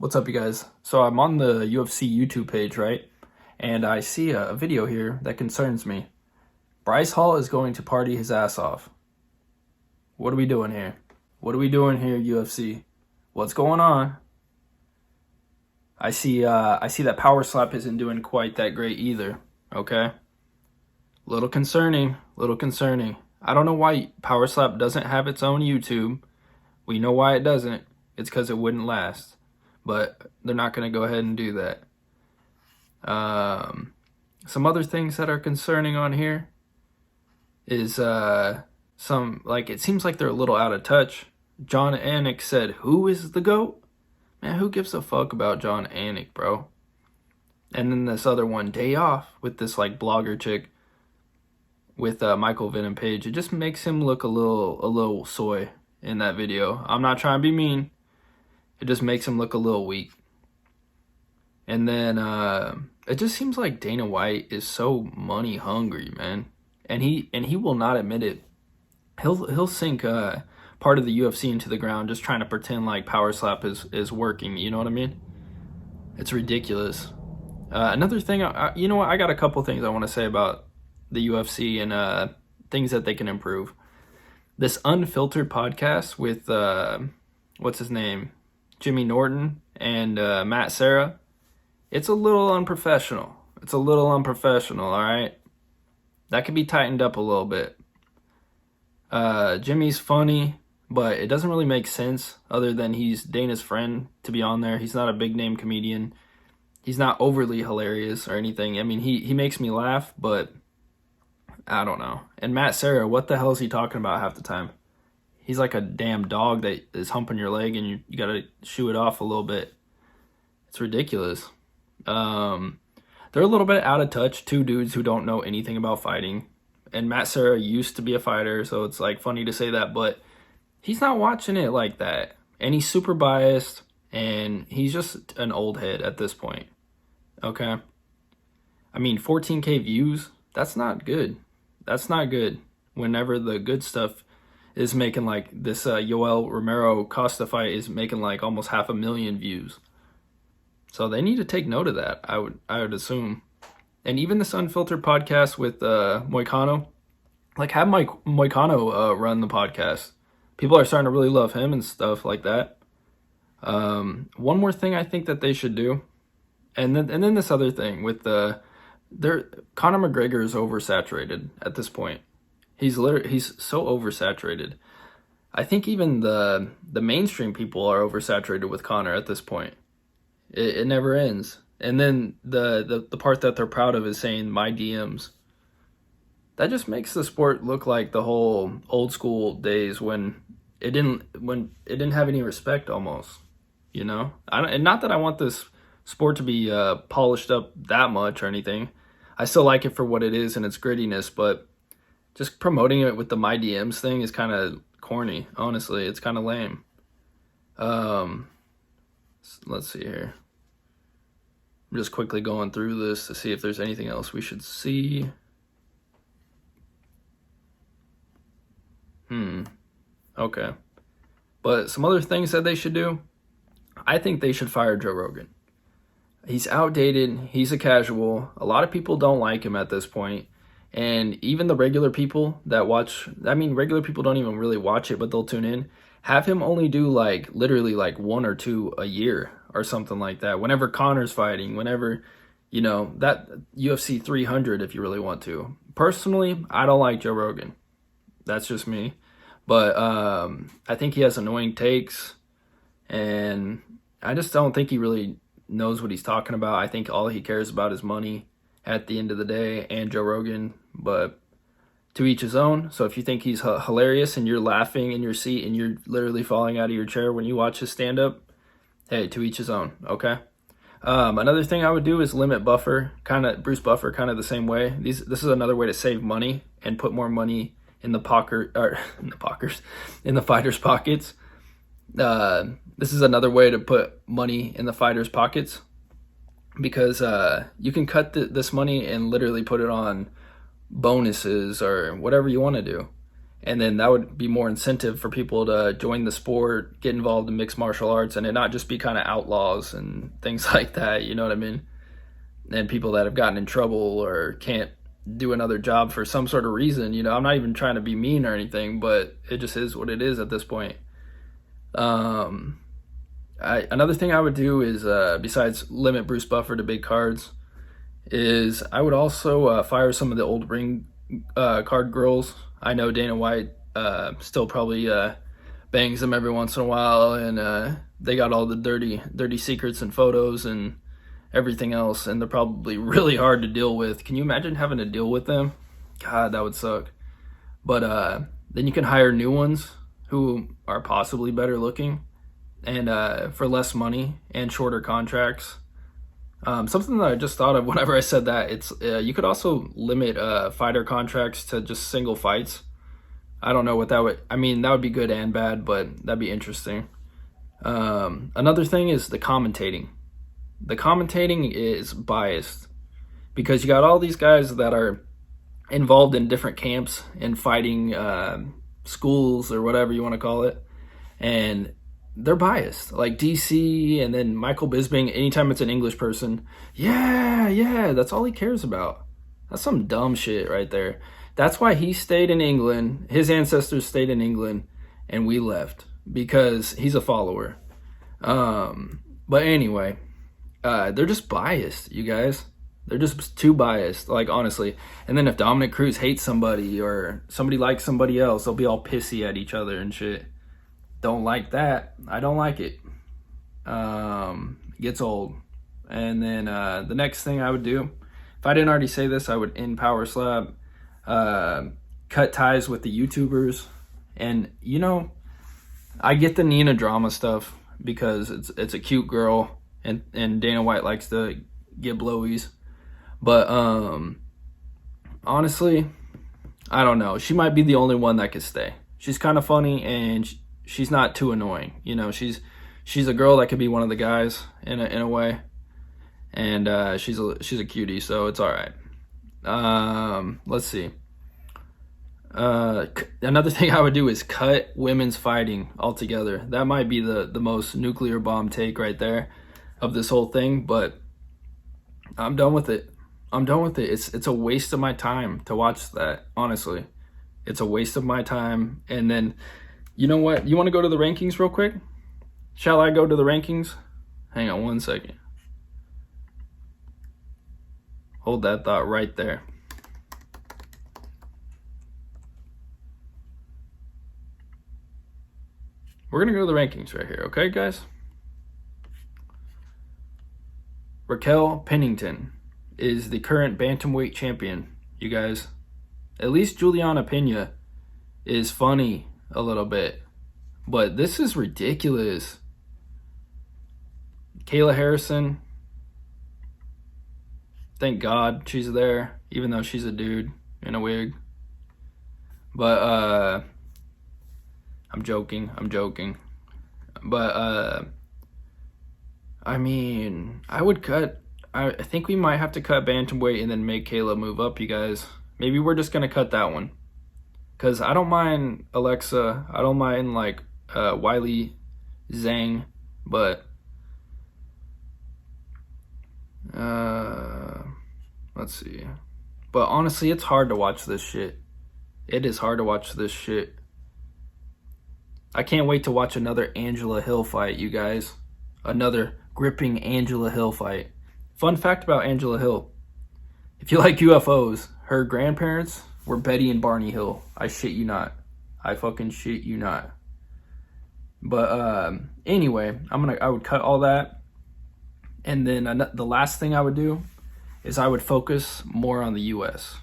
What's up, you guys? So I'm on the UFC YouTube page, right? And I see a video here that concerns me. Bryce Hall is going to party his ass off. What are we doing here? What are we doing here, UFC? What's going on? I see that Power Slap isn't doing quite that great either. Okay? Little concerning. I don't know why Power Slap doesn't have its own YouTube. We know why it doesn't. It's because it wouldn't last. But they're not going to go ahead and do that. Some other things that are concerning on here is it seems like they're a little out of touch. John Anik said, "Who is the GOAT?" Man, who gives a fuck about John Anik, bro? And then this other one, Day Off, with this blogger chick with Michael Venom Page. It just makes him look a little soy in that video. I'm not trying to be mean. It just makes him look a little weak. And then it just seems like Dana White is so money hungry, man. And he will not admit it. He'll sink part of the UFC into the ground just trying to pretend like Power Slap is working. You know what I mean? It's ridiculous. Another thing, you know what? I got a couple things I want to say about the UFC and things that they can improve. This Unfiltered podcast with what's his name? Jimmy Norton and Matt Serra. It's a little unprofessional. All right? That could be tightened up a little bit. Jimmy's funny, but it doesn't really make sense other than he's Dana's friend to be on there. He's not a big name comedian. He's not overly hilarious or anything. I mean, he makes me laugh, but I don't know. And Matt Serra, what the hell is he talking about half the time? He's like a damn dog that is humping your leg and you got to shoo it off a little bit. It's ridiculous. They're a little bit out of touch. Two dudes who don't know anything about fighting. And Matt Serra used to be a fighter, so it's funny to say that, but he's not watching it like that. And he's super biased, and he's just an old head at this point. Okay? I mean, 14K views, that's not good. That's not good. Whenever the good stuff is making this Yoel Romero Costa fight is making almost 500,000 views. So they need to take note of that, I would assume. And even this Unfiltered podcast with Moicano, have Moicano run the podcast. People are starting to really love him and stuff like that. One more thing I think that they should do, and then this other thing with Conor McGregor is oversaturated at this point. He's so oversaturated. I think even the mainstream people are oversaturated with Conor at this point. It never ends. And then the part that they're proud of is saying my DMs. That just makes the sport look like the whole old school days when it didn't have any respect almost. You know? And not that I want this sport to be polished up that much or anything. I still like it for what it is and its grittiness, but just promoting it with the my DMs thing is kind of corny, honestly. It's kind of lame. Let's see here. I'm just quickly going through this to see if there's anything else we should see. Okay. But some other things that they should do. I think they should fire Joe Rogan. He's outdated. He's a casual. A lot of people don't like him at this point. And even the regular people that watch, regular people don't even really watch it, but they'll tune in. Have him only do literally one or two a year or something like that. Whenever Conor's fighting, whenever, that UFC 300 if you really want to. Personally, I don't like Joe Rogan. That's just me. But I think he has annoying takes. And I just don't think he really knows what he's talking about. I think all he cares about is money at the end of the day, and Joe Rogan, but to each his own. So if you think he's hilarious and you're laughing in your seat and you're literally falling out of your chair when you watch his stand-up, hey, to each his own, okay? Another thing I would do is limit Bruce Buffer, kind of the same way. This is another way to save money and put more money in the fighters' pockets. This is another way to put money in the fighters' pockets. Because you can cut this money and literally put it on bonuses or whatever you want to do. And then that would be more incentive for people to join the sport, get involved in mixed martial arts, and it not just be kind of outlaws and things like that, you know what I mean? And people that have gotten in trouble or can't do another job for some sort of reason. You know, I'm not even trying to be mean or anything, but it just is what it is at this point. Another thing I would do is, besides limit Bruce Buffer to big cards, is I would also fire some of the old ring card girls. I know Dana White still probably bangs them every once in a while, and they got all the dirty secrets and photos and everything else, and they're probably really hard to deal with. Can you imagine having to deal with them? God, that would suck. But then you can hire new ones who are possibly better looking and for less money and shorter contracts. Something that I just thought of whenever I said that, it's you could also limit fighter contracts to just single fights. I don't know what that would, I mean, that would be good and bad, but that'd be interesting. Another thing is the commentating. The commentating is biased because you got all these guys that are involved in different camps and fighting schools or whatever you want to call it, and they're biased. Like DC and then Michael Bisping, anytime it's an English person, yeah, that's all he cares about. That's some dumb shit right there. That's why he stayed in England, his ancestors stayed in England, and we left, because he's a follower. But anyway, they're just biased, you guys. They're just too biased, like, honestly. And then if Dominic Cruz hates somebody or somebody likes somebody else, they'll be all pissy at each other and shit. Don't like that. I don't like it. It gets old. And then the next thing I would do, if I didn't already say this, I would end Power Slap, cut ties with the YouTubers. And, you know, I get the Nina drama stuff because it's a cute girl and Dana White likes to get blowies. But honestly, I don't know. She might be the only one that could stay. She's kind of funny and she's not too annoying. You know, she's a girl that could be one of the guys in a way. And she's a cutie, so it's all right. Let's see. Another thing I would do is cut women's fighting altogether. That might be the most nuclear bomb take right there of this whole thing, but I'm done with it. It's a waste of my time to watch that, honestly. It's a waste of my time. And then, you know what? You want to go to the rankings real quick? Shall I go to the rankings? Hang on one second. Hold that thought right there. We're going to go to the rankings right here, okay, guys? Raquel Pennington is the current bantamweight champion, you guys. At least Juliana Pena is funny a little bit, but this is ridiculous. Kayla Harrison, thank God she's there, even though she's a dude in a wig. But I'm joking. But I mean, I think we might have to cut bantamweight and then make Kayla move up, you guys. Maybe we're just gonna cut that one, because I don't mind Alexa, I don't mind like Wiley Zhang, but let's see. But honestly, it's hard to watch this shit. It is hard to watch this shit. I can't wait to watch another Angela Hill fight, you guys. Another gripping Angela Hill fight. Fun fact about Angela Hill. If you like UFOs, her grandparents were Betty and Barney Hill. I shit you not. I fucking shit you not. But anyway, I would cut all that. And then the last thing I would do is I would focus more on the US.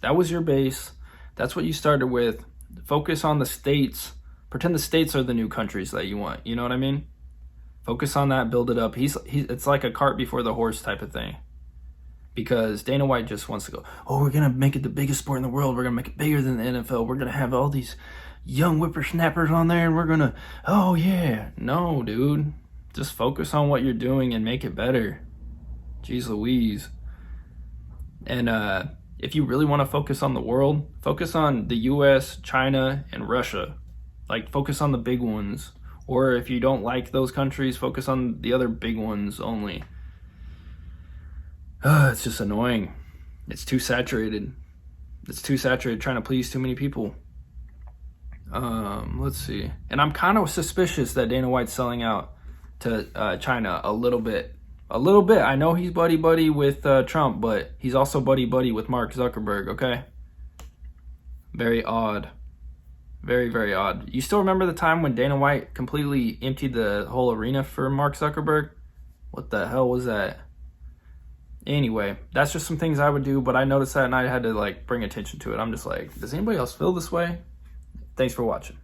That was your base. That's what you started with. Focus on the states. Pretend the states are the new countries that you want. You know what I mean? Focus on that, build it up. It's like a cart before the horse type of thing. Because Dana White just wants to go, oh, we're going to make it the biggest sport in the world. We're going to make it bigger than the NFL. We're going to have all these young whippersnappers on there, and we're going to, oh, yeah. No, dude. Just focus on what you're doing and make it better. Jeez Louise. And if you really want to focus on the world, focus on the US, China, and Russia. Like, focus on the big ones. Or if you don't like those countries, focus on the other big ones only. It's just annoying. It's too saturated. It's too saturated trying to please too many people. Let's see. And I'm kind of suspicious that Dana White's selling out to China a little bit. A little bit. I know he's buddy-buddy with Trump, but he's also buddy-buddy with Mark Zuckerberg, okay? Very odd. Very, very odd. You still remember the time when Dana White completely emptied the whole arena for Mark Zuckerberg? What the hell was that? Anyway, that's just some things I would do, but I noticed that and I had to like bring attention to it. I'm just like, does anybody else feel this way? Thanks for watching.